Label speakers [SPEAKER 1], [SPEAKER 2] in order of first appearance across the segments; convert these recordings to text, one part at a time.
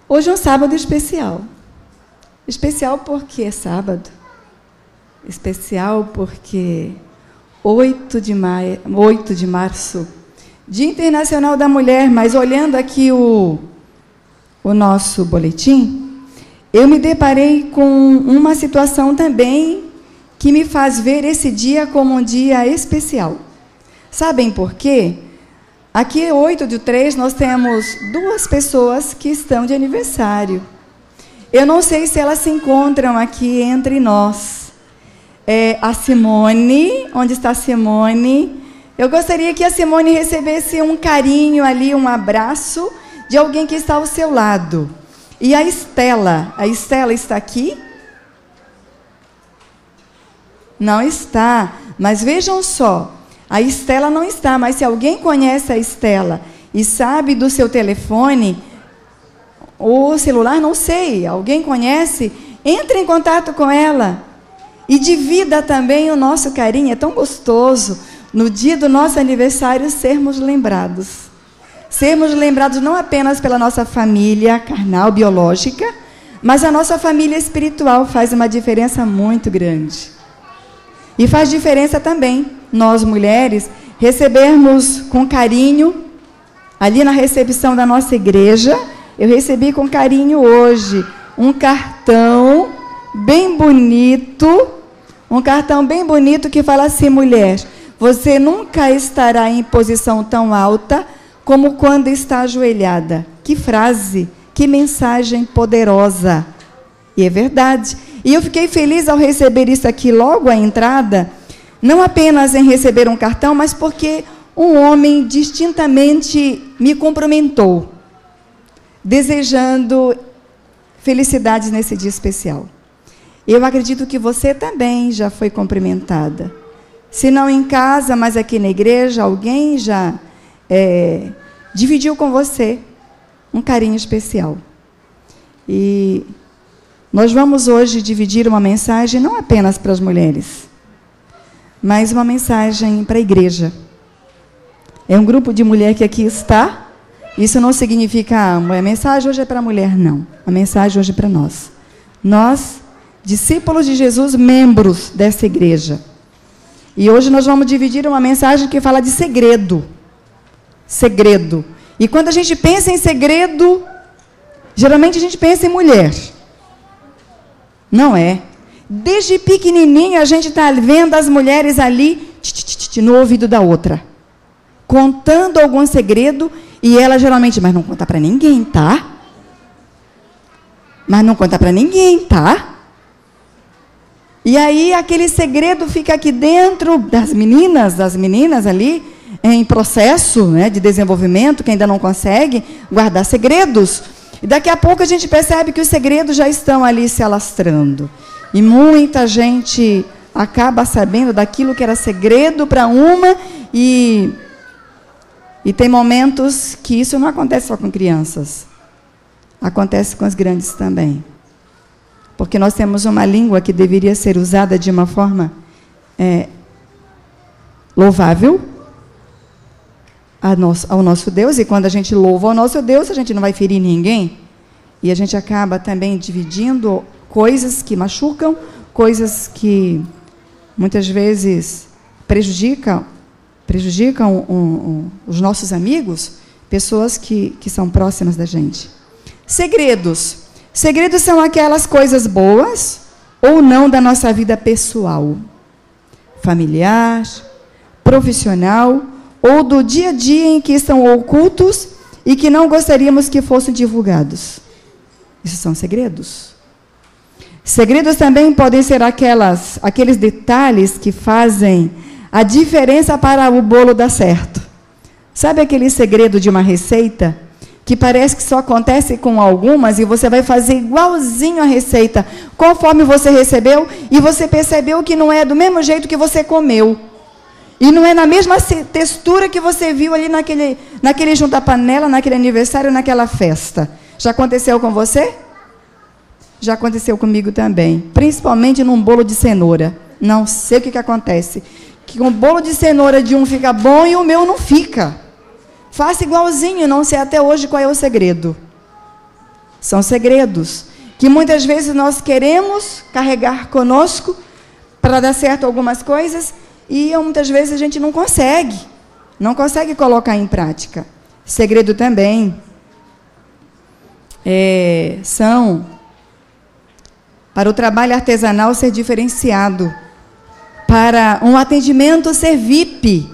[SPEAKER 1] Hoje é um sábado especial. Especial porque é sábado. Especial porque 8 de março, Dia Internacional da Mulher, mas olhando aqui o nosso boletim, eu me deparei com uma situação também que me faz ver esse dia como um dia especial. Sabem por quê? Aqui, 8/3, nós temos 2 pessoas que estão de aniversário. Eu não sei se elas se encontram aqui entre nós. A Simone, onde está a Simone? Eu gostaria que a Simone recebesse um carinho ali, um abraço de alguém que está ao seu lado. E a Estela está aqui? Não está, mas vejam só, a Estela não está, mas se alguém conhece a Estela e sabe do seu telefone, ou celular, não sei, alguém conhece, entre em contato com ela e divida também o nosso carinho. É tão gostoso, no dia do nosso aniversário, sermos lembrados. Sermos lembrados não apenas pela nossa família carnal, biológica, mas a nossa família espiritual faz uma diferença muito grande. E faz diferença também, nós mulheres, recebermos com carinho, ali na recepção da nossa igreja, eu recebi com carinho hoje um cartão bem bonito, que fala assim: mulher, você nunca estará em posição tão alta como quando está ajoelhada. Que frase, que mensagem poderosa. E é verdade. E eu fiquei feliz ao receber isso aqui logo à entrada, não apenas em receber um cartão, mas porque um homem distintamente me cumprimentou, desejando felicidades nesse dia especial. Eu acredito que você também já foi cumprimentada. Se não em casa, mas aqui na igreja, alguém já dividiu com você um carinho especial. E nós vamos hoje dividir uma mensagem não apenas para as mulheres, mas uma mensagem para a igreja. É um grupo de mulher que aqui está. Isso não significa a mensagem hoje é para a mulher, não. A mensagem hoje é para nós. Nós, discípulos de Jesus, membros dessa igreja. E hoje nós vamos dividir uma mensagem que fala de segredo. Segredo. E quando a gente pensa em segredo, geralmente a gente pensa em mulher. Não é. Desde pequenininho a gente está vendo as mulheres ali no ouvido da outra, contando algum segredo, e ela geralmente, mas não conta para ninguém, tá? Mas não conta para ninguém, tá? E aí aquele segredo fica aqui dentro das meninas ali, em processo, né, de desenvolvimento, que ainda não consegue guardar segredos. E daqui a pouco a gente percebe que os segredos já estão ali se alastrando. E muita gente acaba sabendo daquilo que era segredo para uma, e tem momentos que isso não acontece só com crianças. Acontece com as grandes também. Porque nós temos uma língua que deveria ser usada de uma forma louvável ao nosso Deus, e quando a gente louva ao nosso Deus, a gente não vai ferir ninguém, e a gente acaba também dividindo coisas que machucam, coisas que muitas vezes prejudicam os nossos amigos, pessoas que são próximas da gente. Segredos. Segredos são aquelas coisas boas ou não da nossa vida pessoal, familiar, profissional, ou do dia a dia em que estão ocultos e que não gostaríamos que fossem divulgados. Isso são segredos. Segredos também podem ser aqueles detalhes que fazem a diferença para o bolo dar certo. Sabe aquele segredo de uma receita que parece que só acontece com algumas, e você vai fazer igualzinho a receita, conforme você recebeu, e você percebeu que não é do mesmo jeito que você comeu. E não é na mesma textura que você viu ali naquele junta-panela, naquele aniversário, naquela festa. Já aconteceu com você? Já aconteceu comigo também. Principalmente num bolo de cenoura. Não sei o que acontece. Que o bolo de cenoura de um fica bom e o meu não fica. Faça igualzinho, não sei até hoje qual é o segredo. São segredos que muitas vezes nós queremos carregar conosco para dar certo algumas coisas e muitas vezes a gente não consegue colocar em prática. Segredo também são para o trabalho artesanal ser diferenciado, para um atendimento ser VIP.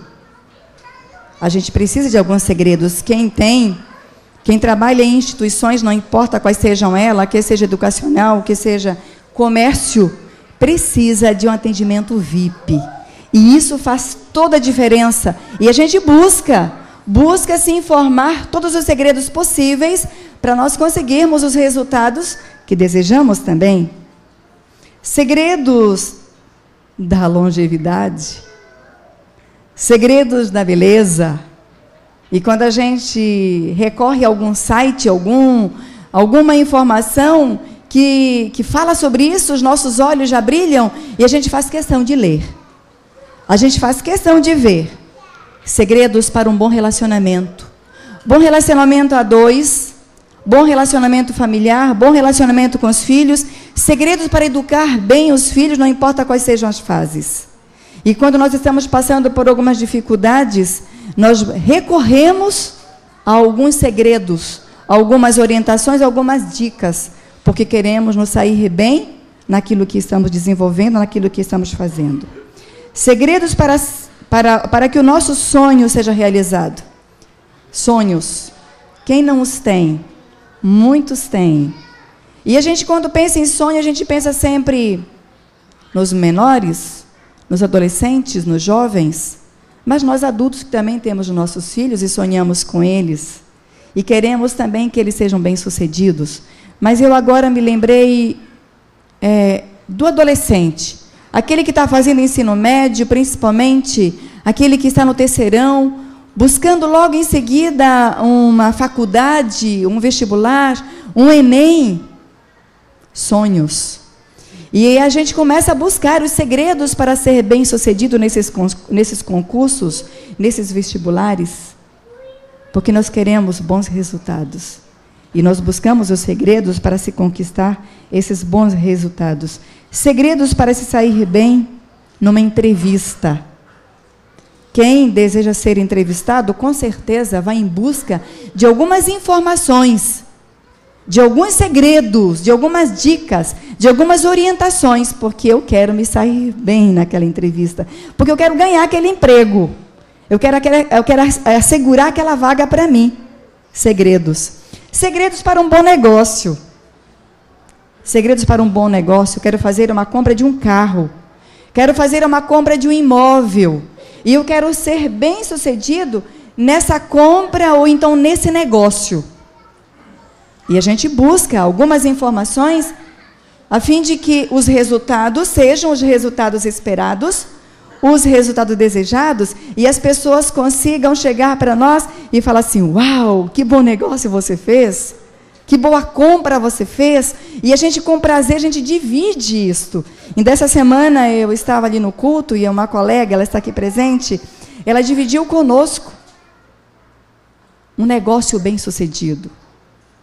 [SPEAKER 1] A gente precisa de alguns segredos. Quem trabalha em instituições, não importa quais sejam elas, que seja educacional, que seja comércio, precisa de um atendimento VIP. E isso faz toda a diferença. E a gente busca se informar todos os segredos possíveis para nós conseguirmos os resultados que desejamos também. Segredos da longevidade, segredos da beleza. E quando a gente recorre a algum site, alguma informação que fala sobre isso, os nossos olhos já brilham e a gente faz questão de ler. A gente faz questão de ver. Segredos para um bom relacionamento. Bom relacionamento a dois, bom relacionamento familiar, bom relacionamento com os filhos. Segredos para educar bem os filhos, não importa quais sejam as fases. E quando nós estamos passando por algumas dificuldades, nós recorremos a alguns segredos, algumas orientações, algumas dicas, porque queremos nos sair bem naquilo que estamos desenvolvendo, naquilo que estamos fazendo. Segredos para que o nosso sonho seja realizado. Sonhos. Quem não os tem? Muitos têm. E a gente, quando pensa em sonho, a gente pensa sempre nos menores, nos adolescentes, nos jovens, mas nós adultos que também temos os nossos filhos e sonhamos com eles, e queremos também que eles sejam bem-sucedidos. Mas eu agora me lembrei do adolescente, aquele que está fazendo ensino médio, principalmente, aquele que está no terceirão, buscando logo em seguida uma faculdade, um vestibular, um Enem. Sonhos. E a gente começa a buscar os segredos para ser bem-sucedido nesses concursos, nesses vestibulares, porque nós queremos bons resultados. E nós buscamos os segredos para se conquistar esses bons resultados. Segredos para se sair bem numa entrevista. Quem deseja ser entrevistado, com certeza, vai em busca de algumas informações, de alguns segredos, de algumas dicas, de algumas orientações, porque eu quero me sair bem naquela entrevista, porque eu quero ganhar aquele emprego, eu quero assegurar aquela vaga para mim. Segredos. Segredos para um bom negócio. Segredos para um bom negócio. Eu quero fazer uma compra de um carro, quero fazer uma compra de um imóvel, e eu quero ser bem-sucedido nessa compra ou então nesse negócio. E a gente busca algumas informações a fim de que os resultados sejam os resultados esperados, os resultados desejados, e as pessoas consigam chegar para nós e falar assim: uau, que bom negócio você fez, que boa compra você fez. E a gente, com prazer, a gente divide isto. E dessa semana eu estava ali no culto e uma colega, ela está aqui presente, ela dividiu conosco um negócio bem-sucedido,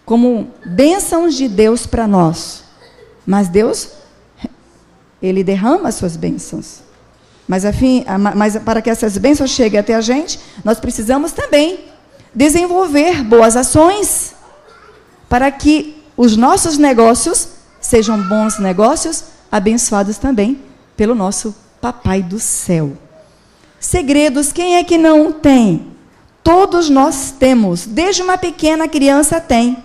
[SPEAKER 1] como bênçãos de Deus para nós. Mas Deus, Ele derrama as suas bênçãos. Mas para que essas bênçãos cheguem até a gente, nós precisamos também desenvolver boas ações, para que os nossos negócios sejam bons negócios, abençoados também pelo nosso Papai do céu. Segredos, quem é que não tem? Todos nós temos, desde uma pequena criança tem,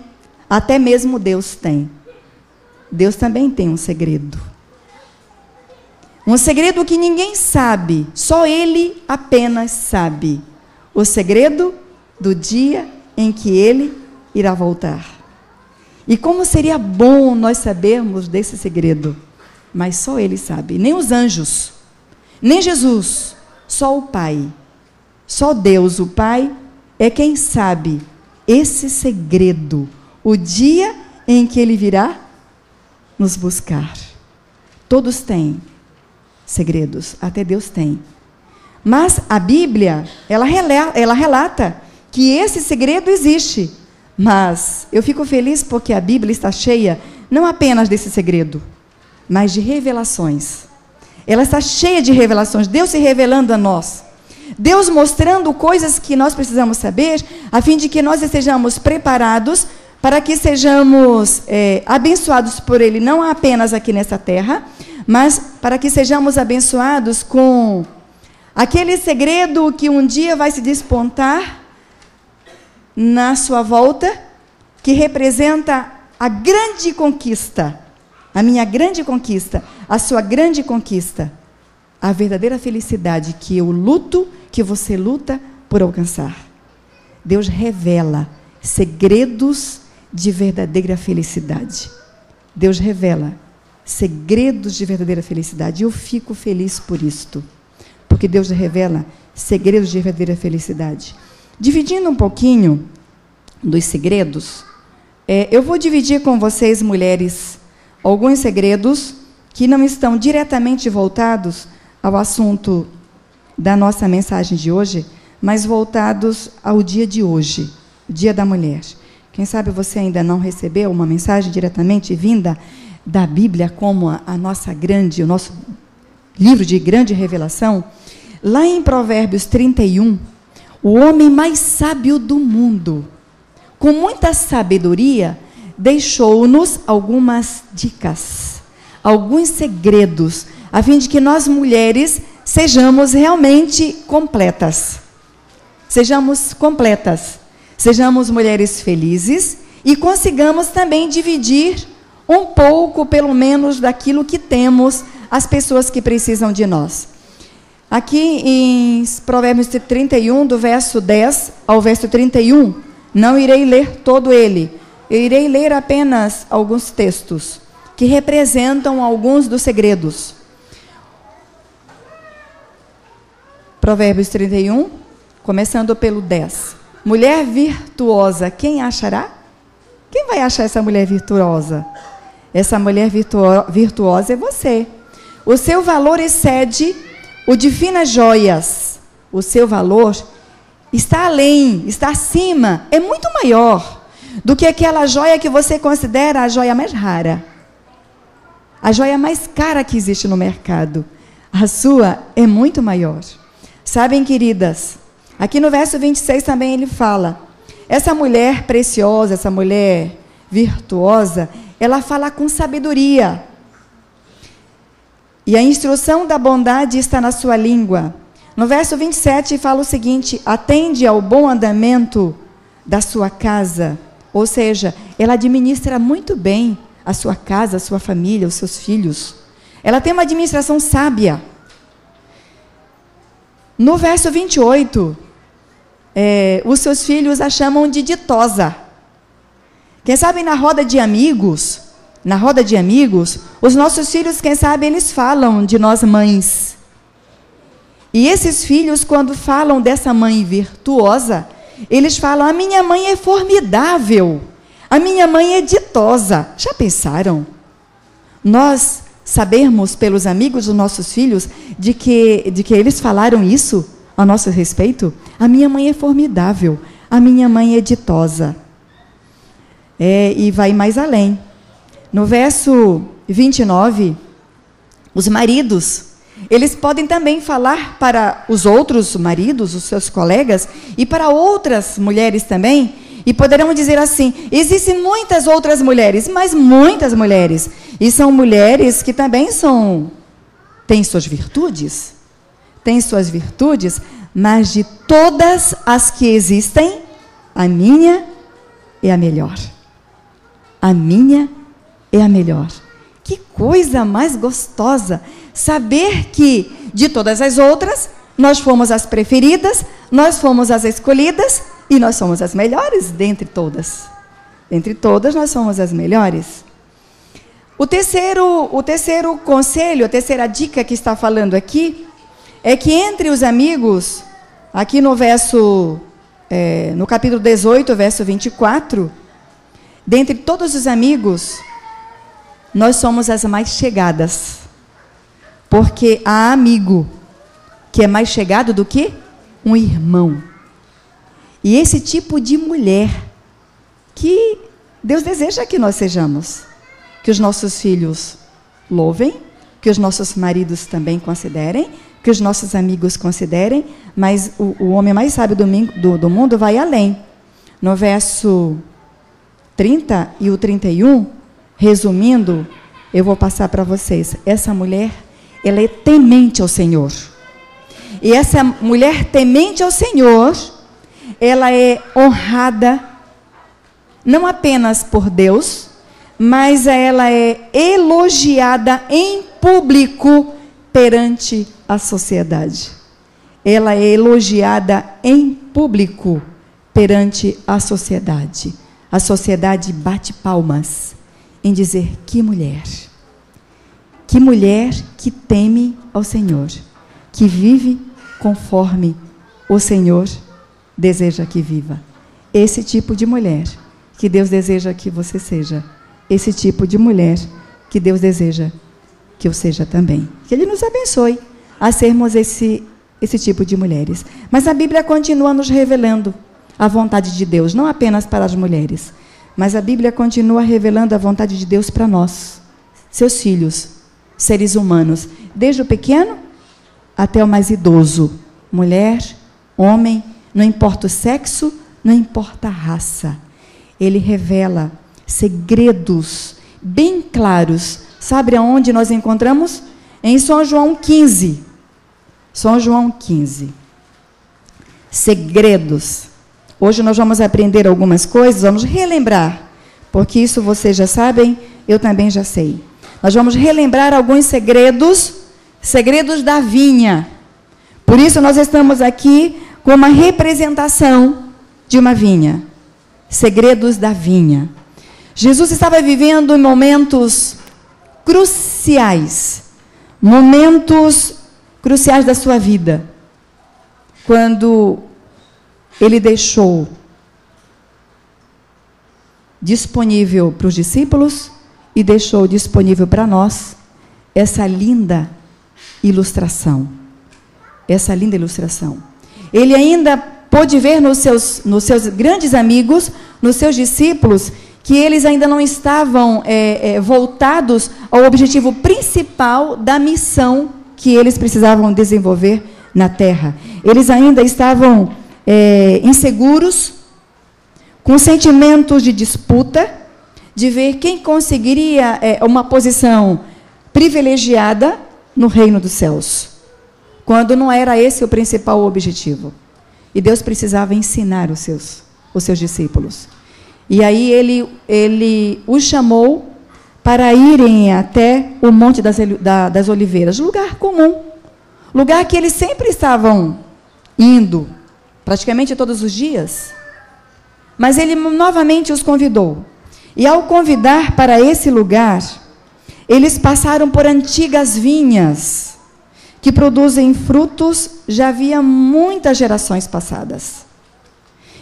[SPEAKER 1] até mesmo Deus tem. Deus também tem um segredo. Um segredo que ninguém sabe, só Ele apenas sabe. O segredo do dia em que Ele irá voltar. E como seria bom nós sabermos desse segredo, mas só Ele sabe. Nem os anjos, nem Jesus, só o Pai. Só Deus, o Pai, é quem sabe esse segredo, o dia em que Ele virá nos buscar. Todos têm segredos, até Deus tem. Mas a Bíblia, ela relata que esse segredo existe, Mas eu fico feliz porque a Bíblia está cheia não apenas desse segredo, mas de revelações. Ela está cheia de revelações, Deus se revelando a nós. Deus mostrando coisas que nós precisamos saber, a fim de que nós estejamos preparados para que sejamos abençoados por Ele, não apenas aqui nessa terra, mas para que sejamos abençoados com aquele segredo que um dia vai se despontar na sua volta, que representa a grande conquista, a minha grande conquista, a sua grande conquista, a verdadeira felicidade que eu luto, que você luta por alcançar. Deus revela segredos de verdadeira felicidade. Deus revela segredos de verdadeira felicidade. Eu fico feliz por isto, porque Deus revela segredos de verdadeira felicidade. Dividindo um pouquinho dos segredos, eu vou dividir com vocês, mulheres, alguns segredos que não estão diretamente voltados ao assunto da nossa mensagem de hoje, mas voltados ao dia de hoje, Dia da Mulher. Quem sabe você ainda não recebeu uma mensagem diretamente vinda da Bíblia como o nosso livro de grande revelação. Lá em Provérbios 31, o homem mais sábio do mundo, com muita sabedoria, deixou-nos algumas dicas, alguns segredos, a fim de que nós mulheres sejamos realmente completas. Sejamos completas. Sejamos mulheres felizes e consigamos também dividir um pouco, pelo menos, daquilo que temos, às pessoas que precisam de nós. Aqui em Provérbios 31, do verso 10 ao verso 31, não irei ler todo ele. Eu irei ler apenas alguns textos que representam alguns dos segredos. Provérbios 31, começando pelo 10. Mulher virtuosa, quem achará? Quem vai achar essa mulher virtuosa? Essa mulher virtuosa é você. O seu valor excede o de finas joias. O seu valor está além, está acima, é muito maior do que aquela joia que você considera a joia mais rara. A joia mais cara que existe no mercado. A sua é muito maior. Sabem, queridas, aqui no verso 26 também ele fala, essa mulher preciosa, essa mulher virtuosa, ela fala com sabedoria. E a instrução da bondade está na sua língua. No verso 27 fala o seguinte, atende ao bom andamento da sua casa. Ou seja, ela administra muito bem a sua casa, a sua família, os seus filhos. Ela tem uma administração sábia. No verso 28, os seus filhos a chamam de ditosa. Quem sabe na roda de amigos, os nossos filhos, quem sabe, eles falam de nós mães. E esses filhos, quando falam dessa mãe virtuosa, eles falam, a minha mãe é formidável, a minha mãe é ditosa. Já pensaram? Nós sabermos pelos amigos dos nossos filhos de que eles falaram isso a nosso respeito? A minha mãe é formidável, a minha mãe é ditosa. E vai mais além. No verso 29, os maridos, eles podem também falar para os outros maridos, os seus colegas, e para outras mulheres também, e poderão dizer assim, existem muitas outras mulheres, mas muitas mulheres, e são mulheres que também têm suas virtudes, mas de todas as que existem, a minha é a melhor. A minha é a melhor. Que coisa mais gostosa saber que de todas as outras nós fomos as preferidas, nós fomos as escolhidas e nós somos as melhores dentre todas. Dentre todas nós somos as melhores. O terceiro conselho, a terceira dica que está falando aqui é que entre os amigos, aqui no capítulo 18, verso 24, dentre todos os amigos, nós somos as mais chegadas. Porque há amigo que é mais chegado do que um irmão. E esse tipo de mulher que Deus deseja que nós sejamos. Que os nossos filhos louvem, que os nossos maridos também considerem, que os nossos amigos considerem, mas o homem mais sábio do mundo vai além. No verso 30 e o 31, resumindo, eu vou passar para vocês. Essa mulher, ela é temente ao Senhor. E essa mulher temente ao Senhor, ela é honrada, não apenas por Deus, mas ela é elogiada em público perante a sociedade. Ela é elogiada em público perante a sociedade. A sociedade bate palmas em dizer: que mulher que teme ao Senhor, que vive conforme o Senhor deseja que viva. Esse tipo de mulher que Deus deseja que você seja. Esse tipo de mulher que Deus deseja que eu seja também. Que Ele nos abençoe a sermos esse tipo de mulheres. Mas a Bíblia continua nos revelando a vontade de Deus, não apenas para as mulheres, mas a Bíblia continua revelando a vontade de Deus para nós, seus filhos, seres humanos, desde o pequeno até o mais idoso, mulher, homem, não importa o sexo, não importa a raça. Ele revela segredos bem claros. Sabe aonde nós encontramos? Em São João 15. São João 15. Segredos. Hoje nós vamos aprender algumas coisas, vamos relembrar, porque isso vocês já sabem, eu também já sei. Nós vamos relembrar alguns segredos da vinha. Por isso nós estamos aqui com uma representação de uma vinha. Segredos da vinha. Jesus estava vivendo em momentos cruciais da sua vida, quando Ele deixou disponível para os discípulos e deixou disponível para nós essa linda ilustração. Essa linda ilustração. Ele ainda pôde ver nos seus grandes amigos, nos seus discípulos, que eles ainda não estavam voltados ao objetivo principal da missão que eles precisavam desenvolver na terra. Eles ainda estavam inseguros, com sentimentos de disputa, de ver quem conseguiria uma posição privilegiada no reino dos céus, quando não era esse o principal objetivo. E Deus precisava ensinar os seus discípulos. E aí ele os chamou para irem até o Monte das Oliveiras, lugar comum, lugar que eles sempre estavam indo, praticamente todos os dias. Mas ele novamente os convidou. E ao convidar para esse lugar, eles passaram por antigas vinhas, que produzem frutos já havia muitas gerações passadas.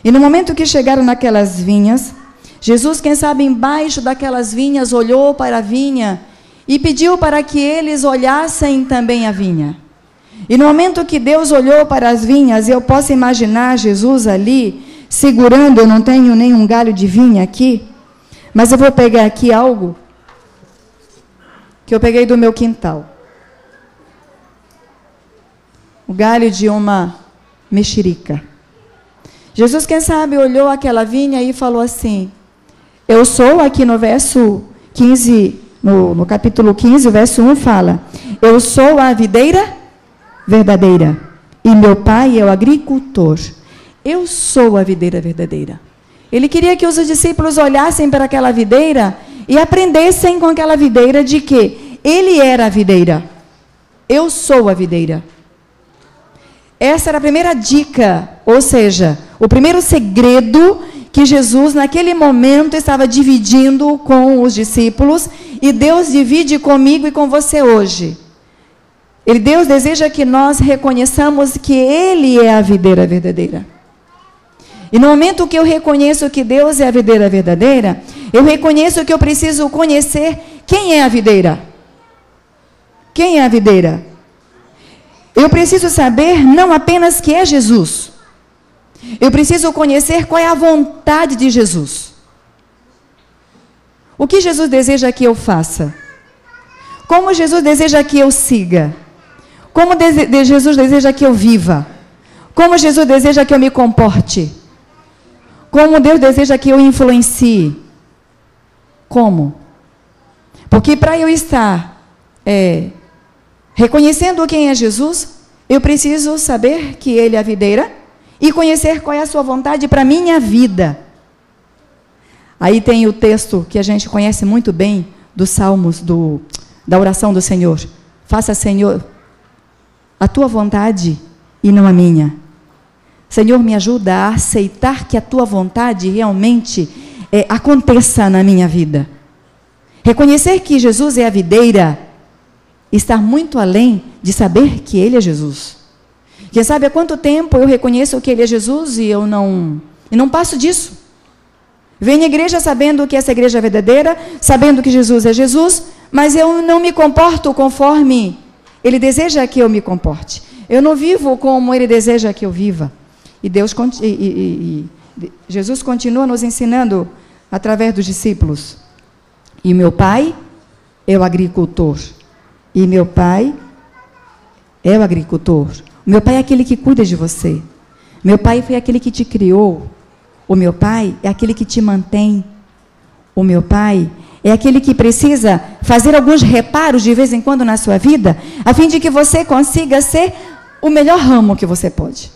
[SPEAKER 1] E no momento que chegaram naquelas vinhas, Jesus, quem sabe embaixo daquelas vinhas, olhou para a vinha e pediu para que eles olhassem também a vinha. E no momento que Deus olhou para as vinhas, eu posso imaginar Jesus ali, segurando, eu não tenho nenhum galho de vinha aqui, mas eu vou pegar aqui algo que eu peguei do meu quintal. O galho de uma mexerica. Jesus, quem sabe, olhou aquela vinha e falou assim: eu sou, aqui no verso 15, no capítulo 15, o verso 1 fala: eu sou a videira verdadeira, e meu pai é o agricultor. Eu sou a videira verdadeira. Ele queria que os discípulos olhassem para aquela videira e aprendessem com aquela videira de que ele era a videira. Eu sou a videira. Essa era a primeira dica, ou seja, o primeiro segredo que Jesus, naquele momento, estava dividindo com os discípulos, e Deus divide comigo e com você hoje. Deus deseja que nós reconheçamos que Ele é a videira verdadeira. E no momento que eu reconheço que Deus é a videira verdadeira, eu reconheço que eu preciso conhecer quem é a videira. Quem é a videira? Eu preciso saber não apenas que é Jesus. Eu preciso conhecer qual é a vontade de Jesus. O que Jesus deseja que eu faça? Como Jesus deseja que eu siga? Como Jesus deseja que eu viva? Como Jesus deseja que eu me comporte? Como Deus deseja que eu influencie? Como? Porque para eu estar reconhecendo quem é Jesus, eu preciso saber que Ele é a videira e conhecer qual é a sua vontade para a minha vida. Aí tem o texto que a gente conhece muito bem dos Salmos, da oração do Senhor. Faça, Senhor, a tua vontade e não a minha. Senhor, me ajuda a aceitar que a tua vontade realmente aconteça na minha vida. Reconhecer que Jesus é a videira está muito além de saber que Ele é Jesus. Quem sabe há quanto tempo eu reconheço que Ele é Jesus e eu não passo disso. Venho à igreja sabendo que essa igreja é verdadeira, sabendo que Jesus é Jesus, mas eu não me comporto conforme Ele deseja que eu me comporte. Eu não vivo como Ele deseja que eu viva. E Jesus continua nos ensinando através dos discípulos. E meu pai é o agricultor. E meu pai é o agricultor. Meu pai é aquele que cuida de você. Meu pai foi aquele que te criou. O meu pai é aquele que te mantém. O meu pai é aquele que precisa fazer alguns reparos de vez em quando na sua vida, a fim de que você consiga ser o melhor ramo que você pode.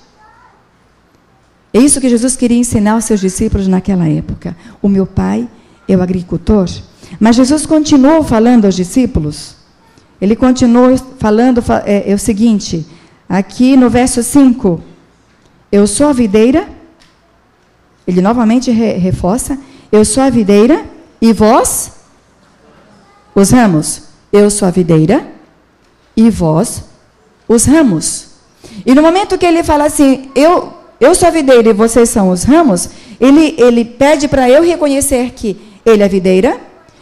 [SPEAKER 1] É isso que Jesus queria ensinar aos seus discípulos naquela época. O meu pai é o agricultor. Mas Jesus continuou falando aos discípulos. Ele continuou falando o seguinte, aqui no verso 5. Eu sou a videira. Ele novamente reforça. Eu sou a videira e vós, os ramos. Eu sou a videira e vós, os ramos. E no momento que ele fala assim, eu sou a videira e vocês são os ramos, ele pede para eu reconhecer que ele é a videira,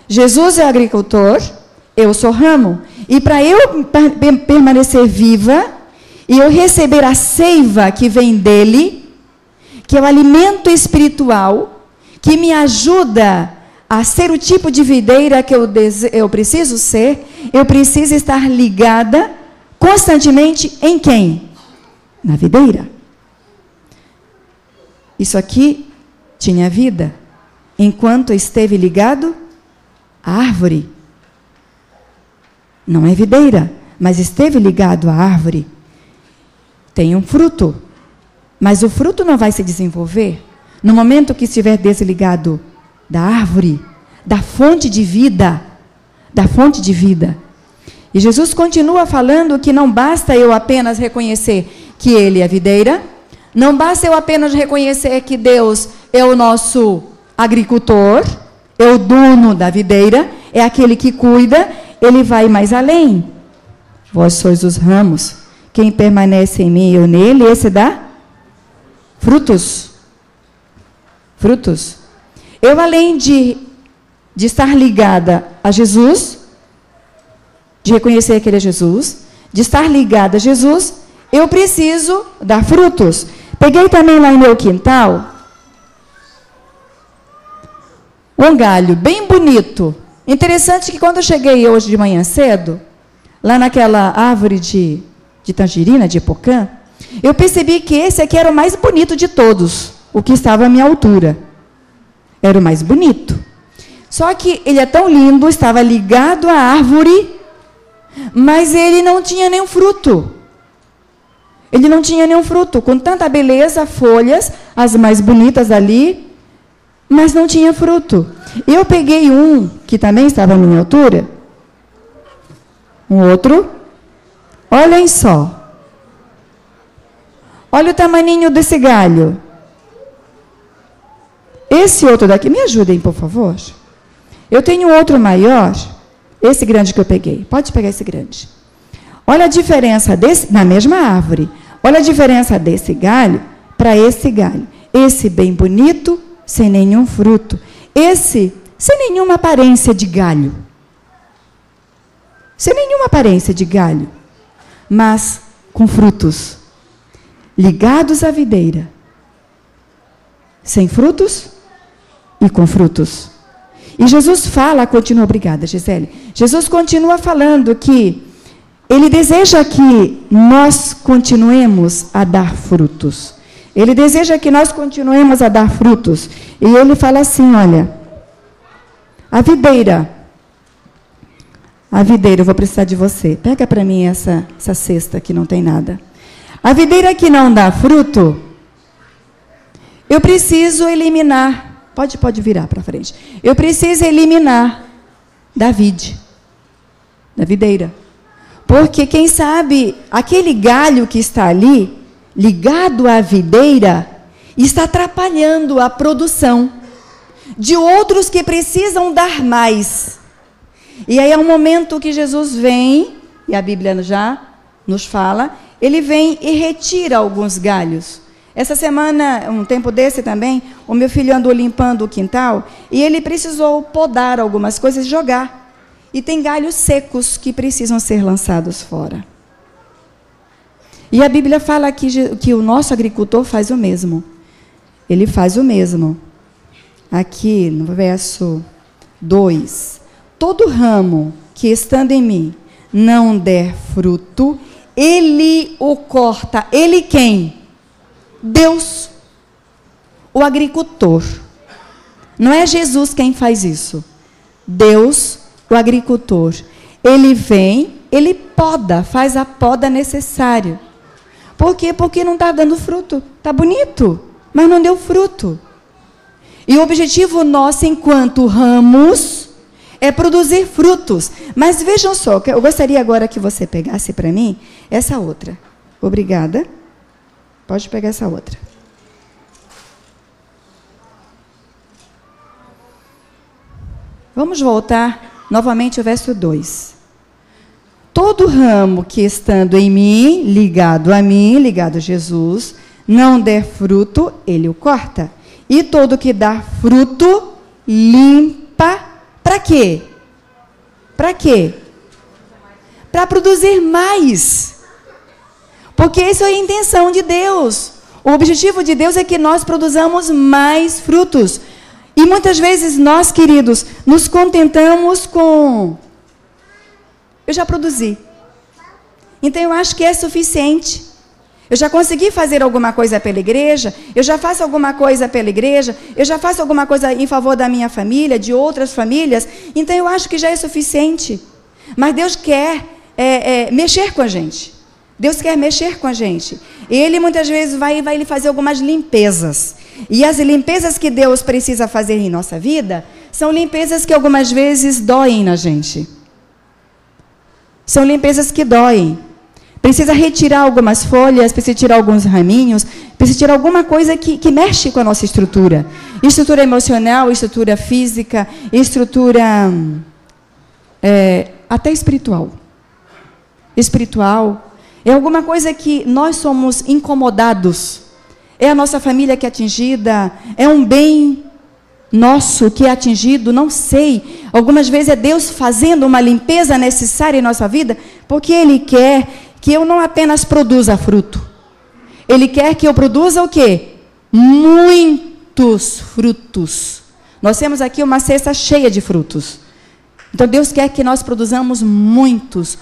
[SPEAKER 1] Jesus é o agricultor, eu sou ramo. E para eu permanecer viva e eu receber a seiva que vem dele, que é o alimento espiritual, que me ajuda a ser o tipo de videira que eu preciso ser, eu preciso estar ligada constantemente em quem? Na videira. Isso aqui tinha vida enquanto esteve ligado à árvore. Não é videira, mas esteve ligado à árvore. Tem um fruto, mas o fruto não vai se desenvolver no momento que estiver desligado da árvore, da fonte de vida, da fonte de vida. E Jesus continua falando que não basta eu apenas reconhecer que Ele é a videira, não basta eu apenas reconhecer que Deus é o nosso agricultor, é o dono da videira, é aquele que cuida. Ele vai mais além. Vós sois os ramos. Quem permanece em mim e eu nele, esse dá frutos. Frutos. Eu, além de estar ligada a Jesus, de reconhecer que Ele é Jesus, de estar ligada a Jesus, eu preciso dar frutos. Peguei também lá em meu quintal um galho bem bonito. Interessante que quando eu cheguei hoje de manhã cedo, lá naquela árvore de tangerina, de epocã, eu percebi que esse aqui era o mais bonito de todos, o que estava à minha altura. Era o mais bonito. Só que ele é tão lindo, estava ligado à árvore, mas ele não tinha nenhum fruto. Ele não tinha nenhum fruto, com tanta beleza, folhas, as mais bonitas ali, mas não tinha fruto. Eu peguei um, que também estava à minha altura, um outro, olhem só. Olha o tamaninho desse galho. Esse outro daqui, me ajudem, por favor. Eu tenho outro maior, esse grande que eu peguei. Pode pegar esse grande. Olha a diferença desse, na mesma árvore. Olha a diferença desse galho para esse galho. Esse bem bonito, sem nenhum fruto. Esse, sem nenhuma aparência de galho. Sem nenhuma aparência de galho. Mas com frutos. Ligados à videira. Sem frutos e com frutos. E Jesus continua, obrigada, Gisele. Jesus continua falando que Ele deseja que nós continuemos a dar frutos. Ele deseja que nós continuemos a dar frutos. E Ele fala assim, olha, a videira, eu vou precisar de você. Pega para mim essa cesta que não tem nada. A videira que não dá fruto, eu preciso eliminar. Pode virar para frente. Eu preciso eliminar da videira. Porque, quem sabe, aquele galho que está ali, ligado à videira, está atrapalhando a produção de outros que precisam dar mais. E aí é um momento que Jesus vem, e a Bíblia já nos fala, Ele vem e retira alguns galhos. Essa semana, um tempo desse também, o meu filho andou limpando o quintal e ele precisou podar algumas coisas e jogar. E tem galhos secos que precisam ser lançados fora. E a Bíblia fala que o nosso agricultor faz o mesmo. Ele faz o mesmo. Aqui no verso 2. Todo ramo que estando em mim não der fruto, Ele o corta. Ele quem? Deus, o agricultor. Não é Jesus quem faz isso. Deus, o agricultor. Ele vem, Ele poda, faz a poda necessária. Por quê? Porque não está dando fruto. Está bonito, mas não deu fruto. E o objetivo nosso, enquanto ramos, é produzir frutos. Mas vejam só, eu gostaria agora que você pegasse para mim essa outra. Obrigada. Pode pegar essa outra. Vamos voltar novamente ao verso 2. Todo ramo que estando em mim, ligado a Jesus, não der fruto, Ele o corta. E todo que dá fruto, limpa. Para quê? Para quê? Para produzir mais. Porque essa é a intenção de Deus. O objetivo de Deus é que nós produzamos mais frutos. E muitas vezes nós, queridos, nos contentamos com... Eu já produzi. Então eu acho que é suficiente. Eu já consegui fazer alguma coisa pela igreja, eu já faço alguma coisa pela igreja, eu já faço alguma coisa em favor da minha família, de outras famílias, então eu acho que já é suficiente. Mas Deus quer mexer com a gente. Deus quer mexer com a gente. Ele muitas vezes vai lhe fazer algumas limpezas. E as limpezas que Deus precisa fazer em nossa vida são limpezas que algumas vezes doem na gente. São limpezas que doem. Precisa retirar algumas folhas, precisa tirar alguns raminhos, precisa tirar alguma coisa que mexe com a nossa estrutura. Estrutura emocional, estrutura física, estrutura até espiritual. Espiritual. É alguma coisa que nós somos incomodados. É a nossa família que é atingida, é um bem nosso que é atingido, não sei. Algumas vezes é Deus fazendo uma limpeza necessária em nossa vida, porque Ele quer que eu não apenas produza fruto. Ele quer que eu produza o quê? Muitos frutos. Nós temos aqui uma cesta cheia de frutos. Então Deus quer que nós produzamos muitos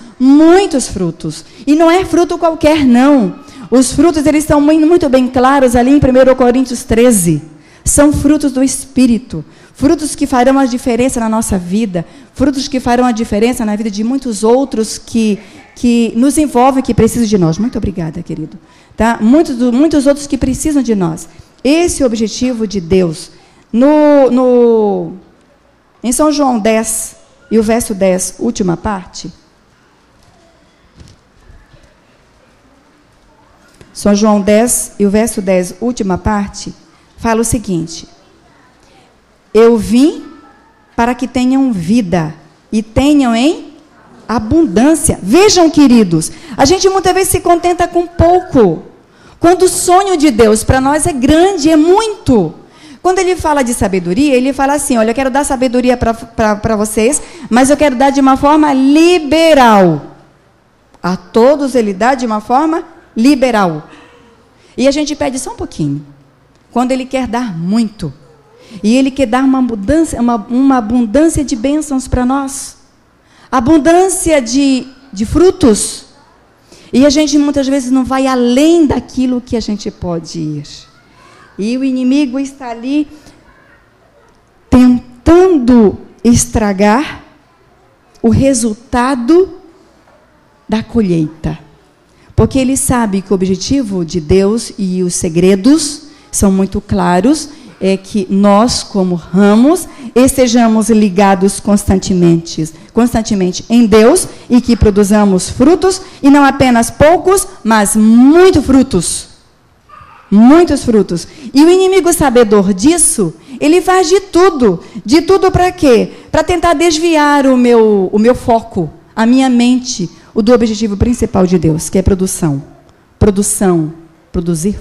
[SPEAKER 1] frutos. E não é fruto qualquer, não. Os frutos, eles estão muito bem claros ali em 1 Coríntios 13. São frutos do Espírito. Frutos que farão a diferença na nossa vida. Frutos que farão a diferença na vida de muitos outros que nos envolvem, que precisam de nós. Muito obrigada, querido. Tá? Muitos outros que precisam de nós. Esse é o objetivo de Deus. Em São João 10, e o verso 10, última parte. São João 10, e o verso 10, última parte, fala o seguinte: eu vim para que tenham vida, e tenham em abundância. Vejam, queridos, a gente muitas vezes se contenta com pouco, quando o sonho de Deus para nós é grande, é muito. Quando Ele fala de sabedoria, Ele fala assim: olha, eu quero dar sabedoria para vocês, mas eu quero dar de uma forma liberal. A todos Ele dá de uma forma liberal. E a gente pede só um pouquinho. Quando Ele quer dar muito. E Ele quer dar uma abundância de bênçãos para nós. Abundância de frutos. E a gente muitas vezes não vai além daquilo que a gente pode ir. E o inimigo está ali tentando estragar o resultado da colheita. Porque ele sabe que o objetivo de Deus e os segredos são muito claros, é que nós, como ramos, estejamos ligados constantemente em Deus e que produzamos frutos, e não apenas poucos, mas muitos frutos. Muitos frutos. E o inimigo sabedor disso, ele faz de tudo para quê? Para tentar desviar o meu foco, a minha mente, do objetivo principal de Deus, que é produzir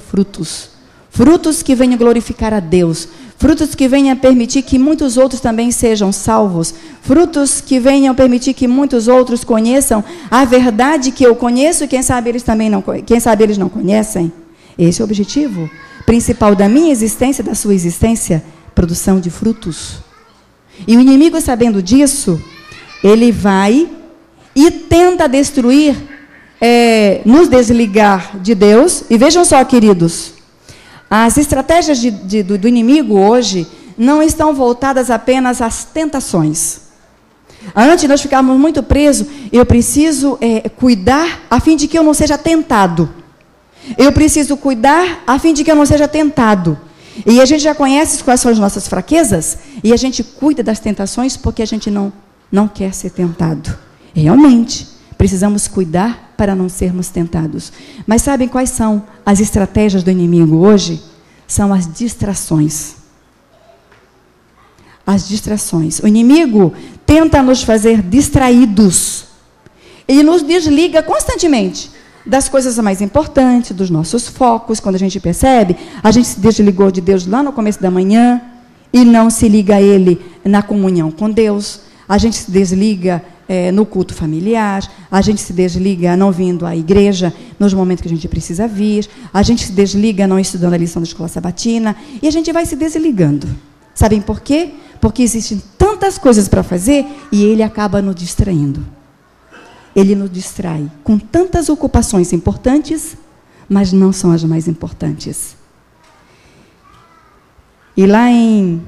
[SPEAKER 1] frutos. Frutos que venham glorificar a Deus, frutos que venham permitir que muitos outros também sejam salvos, frutos que venham permitir que muitos outros conheçam a verdade que eu conheço, e quem sabe eles não conhecem. Esse é o objetivo principal da minha existência, da sua existência, produção de frutos. E o inimigo, sabendo disso, ele vai e tenta destruir, nos desligar de Deus. E vejam só, queridos, as estratégias do inimigo hoje não estão voltadas apenas às tentações. Antes nós ficávamos muito presos, eu preciso cuidar a fim de que eu não seja tentado. Eu preciso cuidar a fim de que eu não seja tentado. E a gente já conhece quais são as nossas fraquezas, e a gente cuida das tentações porque a gente não quer ser tentado. Realmente, precisamos cuidar para não sermos tentados. Mas sabem quais são as estratégias do inimigo hoje? São as distrações. As distrações. O inimigo tenta nos fazer distraídos. Ele nos desliga constantemente das coisas mais importantes, dos nossos focos. Quando a gente percebe, a gente se desligou de Deus lá no começo da manhã e não se liga a Ele na comunhão com Deus. A gente se desliga no culto familiar, a gente se desliga não vindo à igreja nos momentos que a gente precisa vir, a gente se desliga não estudando a lição da escola sabatina, e a gente vai se desligando. Sabem por quê? Porque existem tantas coisas para fazer e ele acaba nos distraindo. Ele nos distrai com tantas ocupações importantes, mas não são as mais importantes. E lá em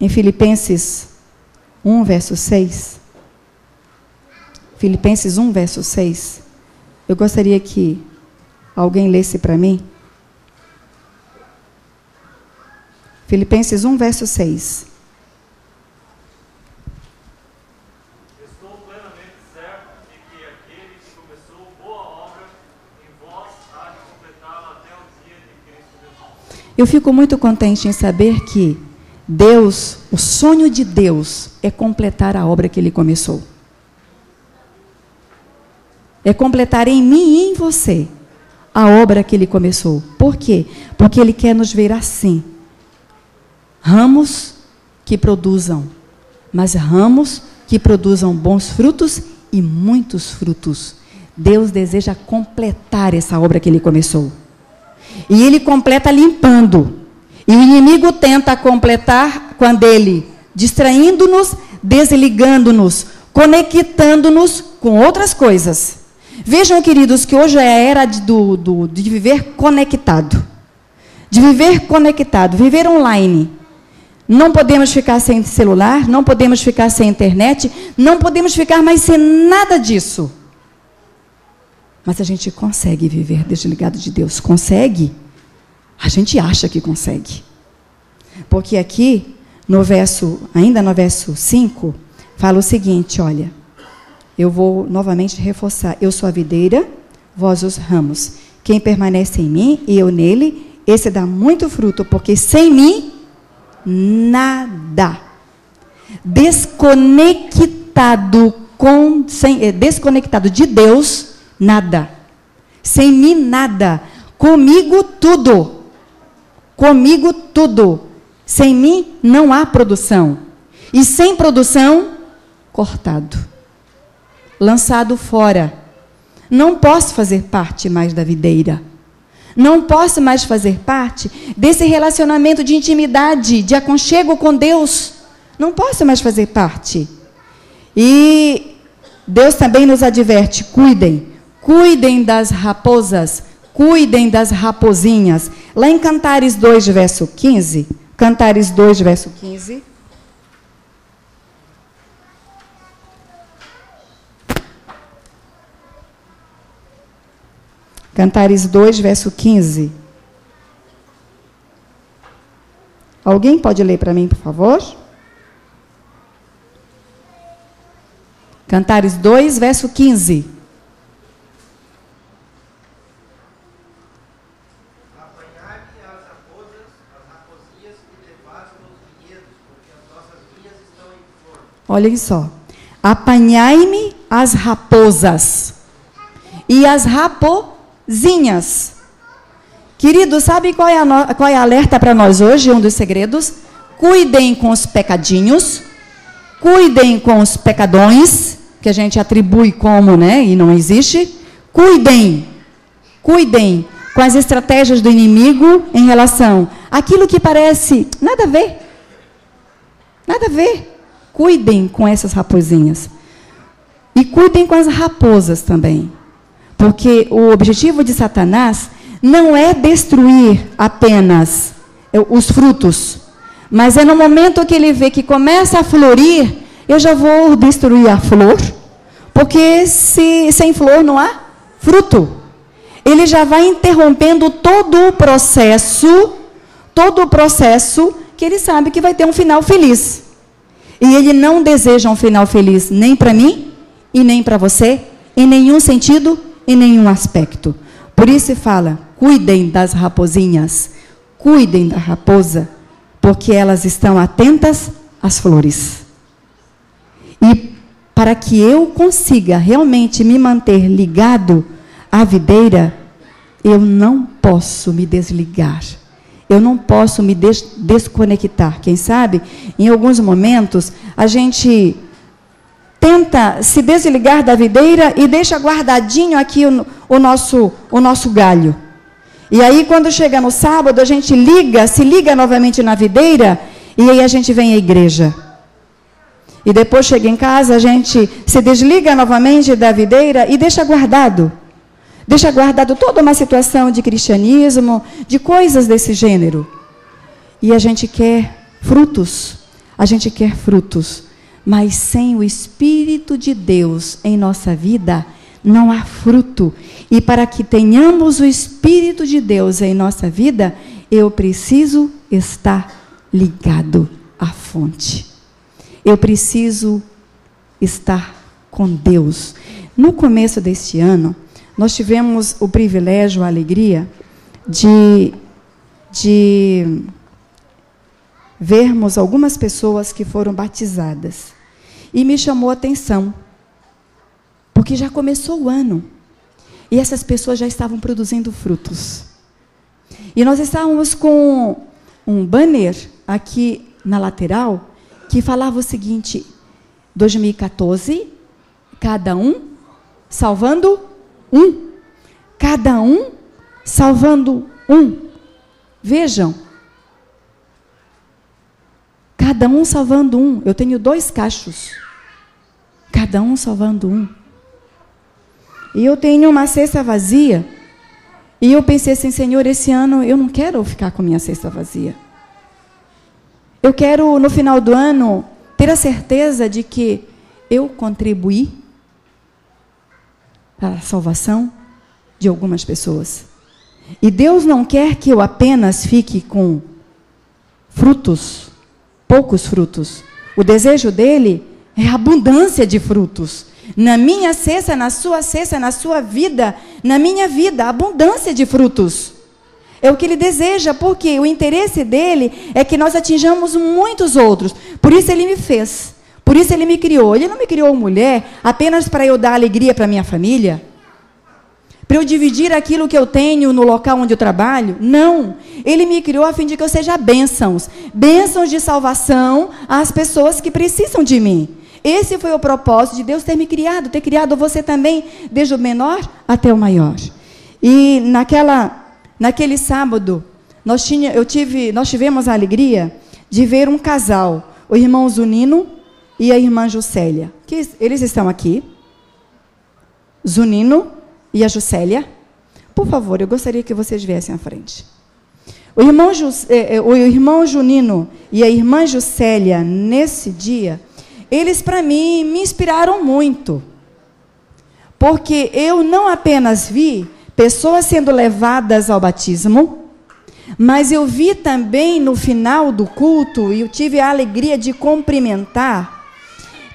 [SPEAKER 1] Filipenses 1, verso 6. Filipenses 1, verso 6. Eu gostaria que alguém lesse para mim. Filipenses 1, verso 6.
[SPEAKER 2] Estou plenamente certo de que aquele que começou boa obra em vós há de completá-la até o dia de Cristo Jesus.
[SPEAKER 1] Eu fico muito contente em saber que Deus, o sonho de Deus é completar a obra que Ele começou. É completar em mim e em você a obra que Ele começou. Por quê? Porque Ele quer nos ver assim. Ramos que produzam, mas ramos que produzam bons frutos e muitos frutos. Deus deseja completar essa obra que Ele começou. E Ele completa limpando. E o inimigo tenta completar quando ele, distraindo-nos, desligando-nos, conectando-nos com outras coisas. Vejam, queridos, que hoje é a era de viver conectado. De viver conectado, viver online. Não podemos ficar sem celular, não podemos ficar sem internet, não podemos ficar mais sem nada disso. Mas a gente consegue viver desligado de Deus. Consegue? A gente acha que consegue. Porque aqui, ainda no verso 5, fala o seguinte, olha, eu vou novamente reforçar, eu sou a videira, vós os ramos. Quem permanece em mim e eu nele, esse dá muito fruto, porque sem mim, nada. Desconectado de Deus, nada. Sem mim, nada. Comigo, tudo. Comigo, tudo. Sem mim, não há produção. E sem produção, cortado. Lançado fora. Não posso fazer parte mais da videira. Não posso mais fazer parte desse relacionamento de intimidade, de aconchego com Deus. Não posso mais fazer parte. E Deus também nos adverte, cuidem das raposas, cuidem das raposinhas. Lá em Cantares 2, verso 15, Cantares 2, verso 15. Cantares 2, verso 15. Alguém pode ler para mim, por favor? Cantares 2, verso 15.
[SPEAKER 3] Apanhai-me as raposas, as raposinhas e levai-as nos vinhedos, porque as nossas vinhas estão em flor.
[SPEAKER 1] Olhem só. Apanhai-me as raposas e as raposinhas. Querido, sabe qual é a alerta para nós hoje? Um dos segredos. Cuidem com os pecadinhos. Cuidem com os pecadões, que a gente atribui como, né? E não existe. Cuidem com as estratégias do inimigo em relação àquilo que parece nada a ver. Nada a ver. Cuidem com essas raposinhas. E cuidem com as raposas também. Porque o objetivo de Satanás não é destruir apenas os frutos, mas é no momento que ele vê que começa a florir, eu já vou destruir a flor, porque sem flor não há fruto. Ele já vai interrompendo todo o processo que ele sabe que vai ter um final feliz. E ele não deseja um final feliz nem para mim e nem para você, em nenhum sentido, em nenhum aspecto. Por isso fala, cuidem das raposinhas, cuidem da raposa, porque elas estão atentas às flores. E para que eu consiga realmente me manter ligado à videira, eu não posso me desligar. Eu não posso me desconectar. Quem sabe, em alguns momentos, a gente tenta se desligar da videira e deixa guardadinho aqui o nosso galho. E aí, quando chega no sábado, a gente se liga novamente na videira, e aí a gente vem à igreja. E depois chega em casa, a gente se desliga novamente da videira e deixa guardado. Deixa guardado toda uma situação de cristianismo, de coisas desse gênero. E a gente quer frutos. Mas sem o Espírito de Deus em nossa vida, não há fruto. E para que tenhamos o Espírito de Deus em nossa vida, eu preciso estar ligado à fonte. Eu preciso estar com Deus. No começo deste ano, nós tivemos o privilégio, a alegria de vermos algumas pessoas que foram batizadas. E me chamou a atenção, porque já começou o ano, e essas pessoas já estavam produzindo frutos. E nós estávamos com um banner aqui na lateral, que falava o seguinte, 2014, cada um salvando um. Cada um salvando um. Vejam. Cada um salvando um. Eu tenho 2 cachos. Cada um salvando um. E eu tenho uma cesta vazia. E eu pensei assim, Senhor, esse ano eu não quero ficar com minha cesta vazia. Eu quero, no final do ano, ter a certeza de que eu contribuí para a salvação de algumas pessoas. E Deus não quer que eu apenas fique com frutos, poucos frutos. O desejo dele é a abundância de frutos. Na minha cesta, na sua vida, na minha vida, abundância de frutos. É o que ele deseja, porque o interesse dele é que nós atinjamos muitos outros. Por isso ele me fez. Por isso ele me criou. Ele não me criou mulher apenas para eu dar alegria para a minha família, para eu dividir aquilo que eu tenho no local onde eu trabalho. Não. Ele me criou a fim de que eu seja bênçãos. Bênçãos de salvação às pessoas que precisam de mim. Esse foi o propósito de Deus ter me criado, ter criado você também, desde o menor até o maior. E naquele sábado, nós tivemos a alegria de ver um casal, o irmão Zunino e a irmã Juscelia. Eles estão aqui. Zunino e a Juscelia. Por favor, eu gostaria que vocês viessem à frente. O irmão Junino e a irmã Juscelia, nesse dia, eles, para mim, me inspiraram muito. Porque eu não apenas vi pessoas sendo levadas ao batismo, mas eu vi também no final do culto, e eu tive a alegria de cumprimentar,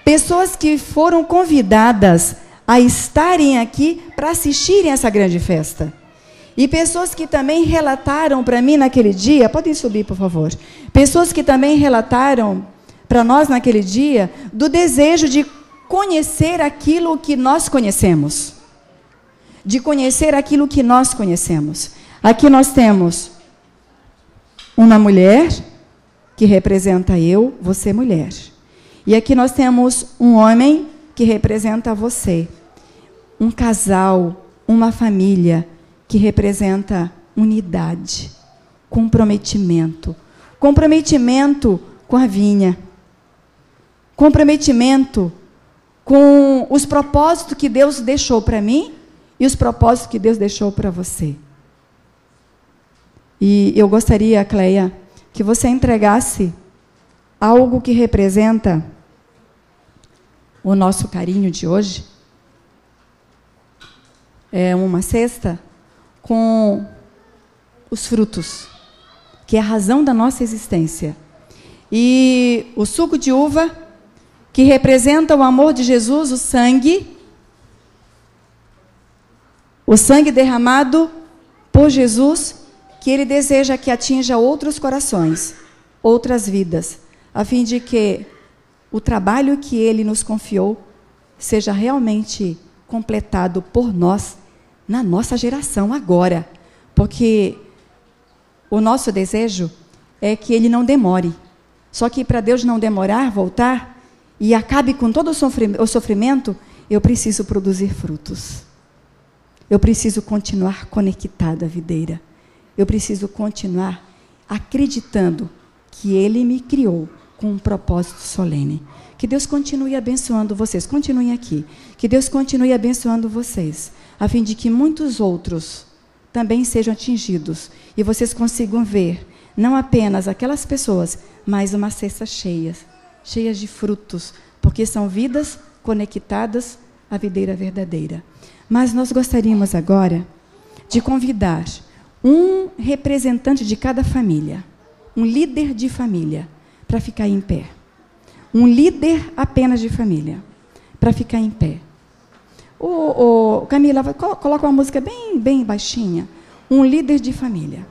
[SPEAKER 1] pessoas que foram convidadas a estarem aqui para assistirem essa grande festa. E pessoas que também relataram para mim naquele dia, podem subir, por favor. Pessoas que também relataram para nós naquele dia do desejo de conhecer aquilo que nós conhecemos. De conhecer aquilo que nós conhecemos. Aqui nós temos uma mulher que representa eu, você mulher. E aqui nós temos um homem que representa você. Um casal, uma família que representa unidade, comprometimento. Comprometimento com a vinha. Comprometimento com os propósitos que Deus deixou para mim e os propósitos que Deus deixou para você. E eu gostaria, Cleia, que você entregasse algo que representa o nosso carinho de hoje. É uma cesta com os frutos, que é a razão da nossa existência. E o suco de uva, que representa o amor de Jesus, o sangue derramado por Jesus, que Ele deseja que atinja outros corações, outras vidas, a fim de que o trabalho que Ele nos confiou seja realmente completado por nós, na nossa geração agora. Porque o nosso desejo é que Ele não demore. Só que para Deus não demorar, voltar, e acabe com todo o sofrimento, eu preciso produzir frutos. Eu preciso continuar conectada à videira. Eu preciso continuar acreditando que Ele me criou com um propósito solene. Que Deus continue abençoando vocês. Continuem aqui. Que Deus continue abençoando vocês, a fim de que muitos outros também sejam atingidos e vocês consigam ver não apenas aquelas pessoas, mas uma cesta cheia de frutos, porque são vidas conectadas à videira verdadeira. Mas nós gostaríamos agora de convidar um representante de cada família, um líder de família, para ficar em pé. Um líder apenas de família, para ficar em pé. Camila, coloca uma música bem baixinha. Um líder de família.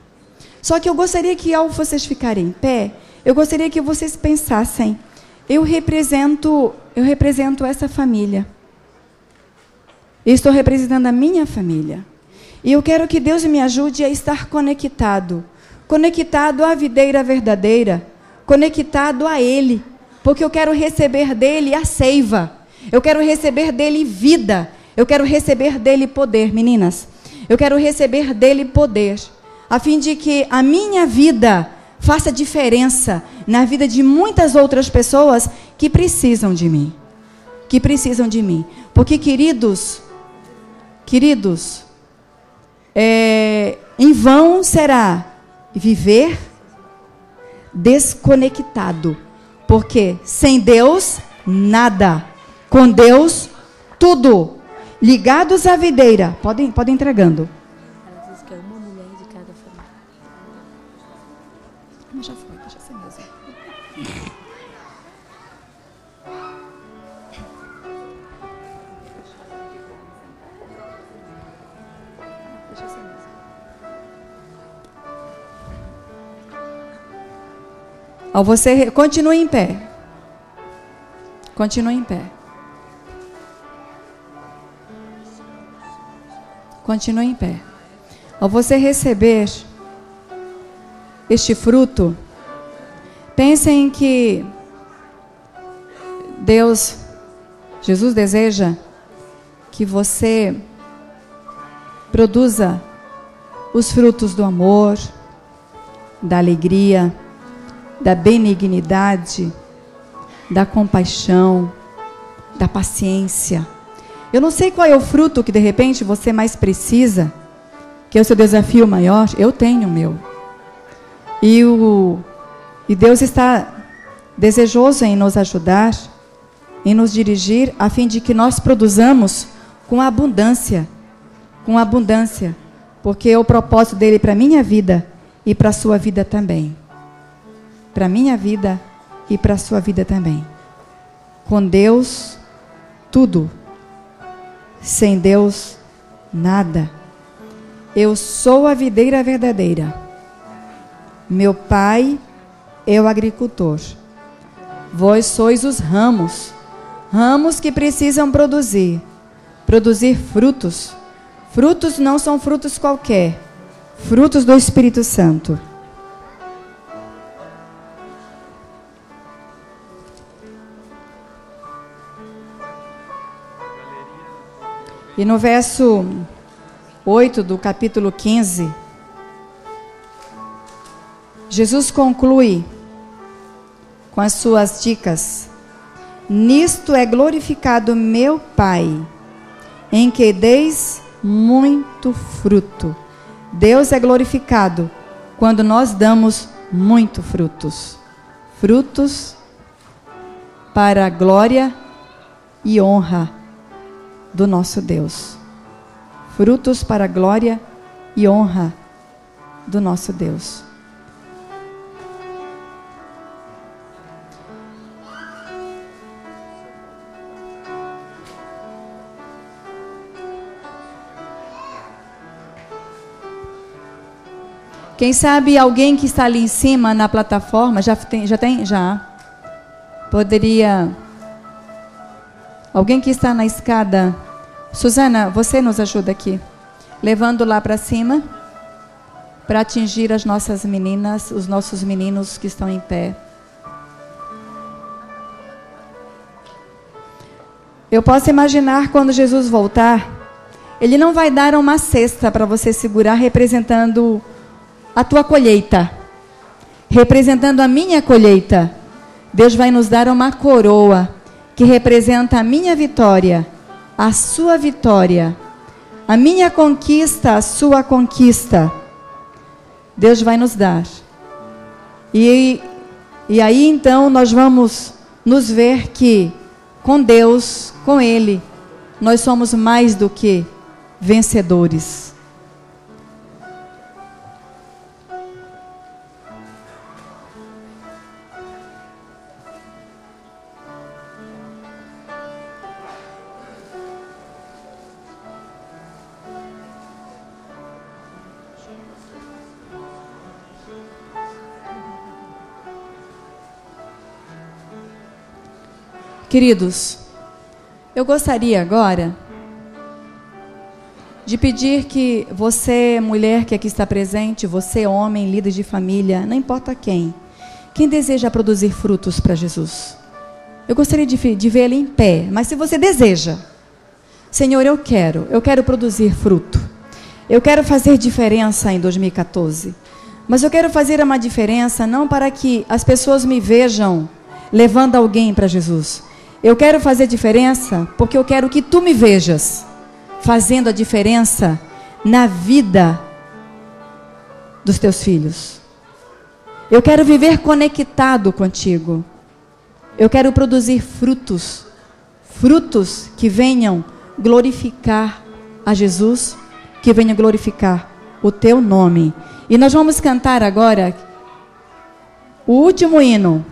[SPEAKER 1] Só que eu gostaria que, ao vocês ficarem em pé, eu gostaria que vocês pensassem, eu represento essa família. Eu estou representando a minha família. E eu quero que Deus me ajude a estar conectado. Conectado à videira verdadeira. Conectado a Ele. Porque eu quero receber dEle a seiva. Eu quero receber dEle vida. Eu quero receber dEle poder, meninas. Eu quero receber dEle poder. A fim de que a minha vida faça diferença na vida de muitas outras pessoas que precisam de mim. Que precisam de mim. Porque, queridos, em vão será viver desconectado. Porque sem Deus, nada. Com Deus, tudo. Ligados à videira. Podem entregando.
[SPEAKER 4] Ela diz que é uma mulher de cada família.
[SPEAKER 1] Mas já foi, deixa ser mesmo. Deixa ser mesmo. Ao você, continue em pé. Continue em pé. Continue em pé. Ao você receber este fruto, pensem que Jesus deseja que você produza os frutos do amor, da alegria, da benignidade, da compaixão, da paciência. Eu não sei qual é o fruto que de repente você mais precisa, que é o seu desafio maior. Eu tenho o meu. E Deus está desejoso em nos ajudar, em nos dirigir, a fim de que nós produzamos com abundância, porque é o propósito dele para a minha vida e para a sua vida também. Para a minha vida e para a sua vida também. Com Deus, tudo. Sem Deus, nada. Eu sou a videira verdadeira. Meu pai é o agricultor. Vós sois os ramos. Ramos que precisam produzir frutos. Frutos não são frutos qualquer. Frutos do Espírito Santo. E no verso 8 do capítulo 15, Jesus conclui com as suas dicas. Nisto é glorificado meu Pai, em que deis muito fruto. Deus é glorificado quando nós damos muito frutos. Frutos para a glória e honra do nosso Deus. Frutos para a glória e honra do nosso Deus. Quem sabe alguém que está ali em cima na plataforma, já. Poderia... Alguém que está na escada. Suzana, você nos ajuda aqui. Levando lá para cima, para atingir as nossas meninas, os nossos meninos que estão em pé. Eu posso imaginar quando Jesus voltar, Ele não vai dar uma cesta para você segurar representando a tua colheita, representando a minha colheita. Deus vai nos dar uma coroa que representa a minha vitória, a sua vitória, a minha conquista, a sua conquista. Deus vai nos dar. E aí então nós vamos nos ver que com Deus, com Ele, nós somos mais do que vencedores. Queridos, eu gostaria agora de pedir que você, mulher que aqui está presente, você, homem, líder de família, não importa quem deseja produzir frutos para Jesus. Eu gostaria de ver ele em pé, mas se você deseja, Senhor, eu quero produzir fruto. Eu quero fazer diferença em 2014. Mas eu quero fazer uma diferença não para que as pessoas me vejam levando alguém para Jesus. Eu quero fazer diferença porque eu quero que tu me vejas fazendo a diferença na vida dos teus filhos. Eu quero viver conectado contigo. Eu quero produzir frutos que venham glorificar a Jesus, que venham glorificar o teu nome. E nós vamos cantar agora o último hino.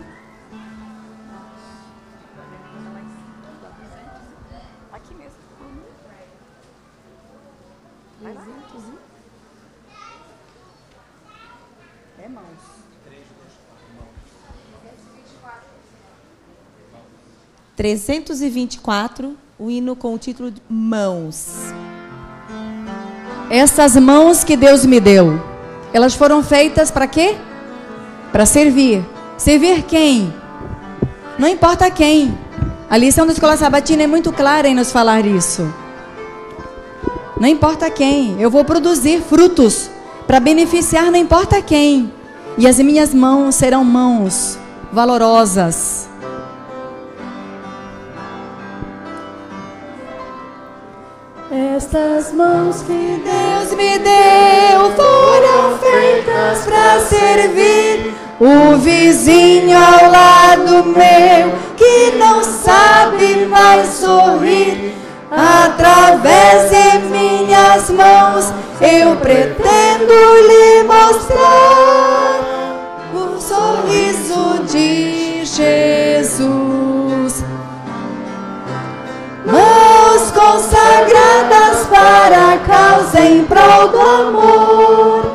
[SPEAKER 5] É 324, o hino com o título de Mãos.
[SPEAKER 1] Essas mãos que Deus me deu, elas foram feitas para quê? Para servir. Servir quem? Não importa quem. A lição da Escola Sabatina é muito clara em nos falar isso. Não importa quem. Eu vou produzir frutos para beneficiar não importa quem. E as minhas mãos serão mãos valorosas. Estas mãos que Deus me deu foram feitas para servir o vizinho ao lado meu que não sabe mais sorrir. Através de minhas mãos eu pretendo lhe mostrar o sorriso de Jesus. Mãos consagradas para a causa em prol do amor,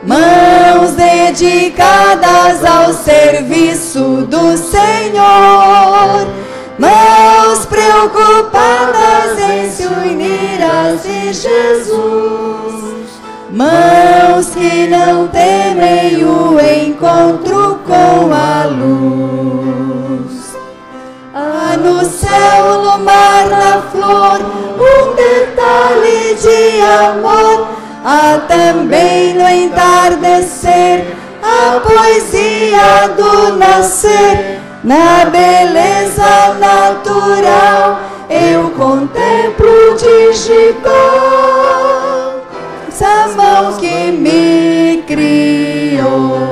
[SPEAKER 1] mãos dedicadas ao serviço do Senhor, mãos preocupadas em se unir às de Jesus, mãos que não temem o encontro com a luz. Há no céu, no mar, na flor, um detalhe de amor. Há também no entardecer a poesia do nascer. Na beleza natural eu contemplo digital essa mão que me criou.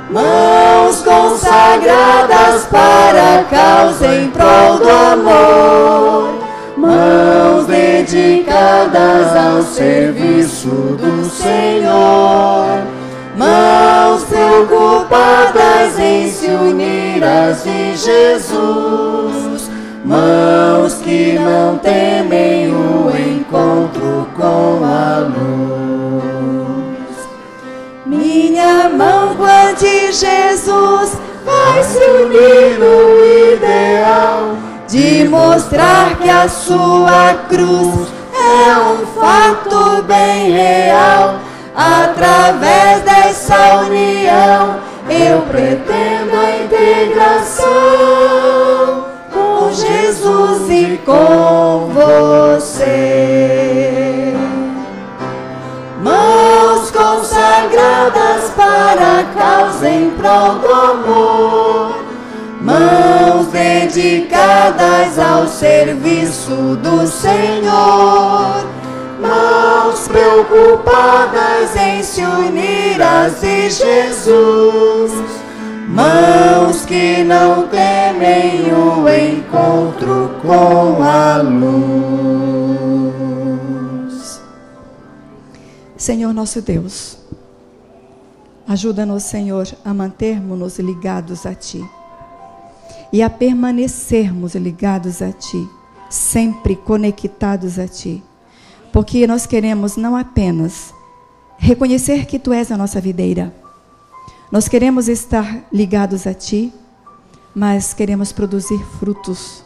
[SPEAKER 1] Mãos consagradas para a causa em prol do amor, mãos dedicadas ao serviço do Senhor, mãos preocupadas em se unir às de Jesus, mãos que não temem o encontro com a luz. Minha mão com a de Jesus vai se unir no ideal de mostrar que a sua cruz é um fato bem real. Através dessa união eu pretendo a integração com Jesus e com você. Mãos consagradas para a causa em prol do amor, mãos dedicadas ao serviço do Senhor, mãos preocupadas em se unir às de Jesus, mãos que não temem o encontro com a luz. Senhor nosso Deus, ajuda-nos, Senhor, a mantermos-nos ligados a Ti e a permanecermos ligados a Ti, sempre conectados a Ti. Porque nós queremos não apenas reconhecer que Tu és a nossa videira, nós queremos estar ligados a Ti, mas queremos produzir frutos.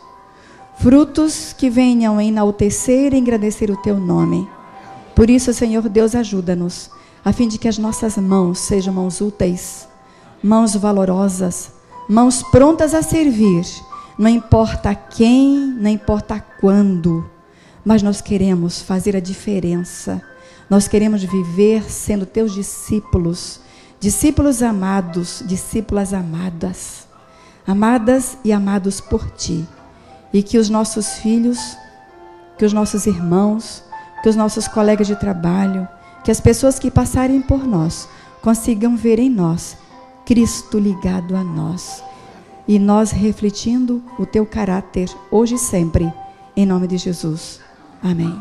[SPEAKER 1] Frutos que venham enaltecer e engrandecer o Teu nome. Por isso, Senhor Deus, ajuda-nos, a fim de que as nossas mãos sejam mãos úteis, mãos valorosas, mãos prontas a servir. Não importa quem, não importa quando, mas nós queremos fazer a diferença. Nós queremos viver sendo Teus discípulos, discípulos amados, discípulas amadas, amadas e amados por Ti. E que os nossos filhos, que os nossos irmãos, que os nossos colegas de trabalho, que as pessoas que passarem por nós, consigam ver em nós Cristo ligado a nós. E nós refletindo o Teu caráter, hoje e sempre, em nome de Jesus. Amém.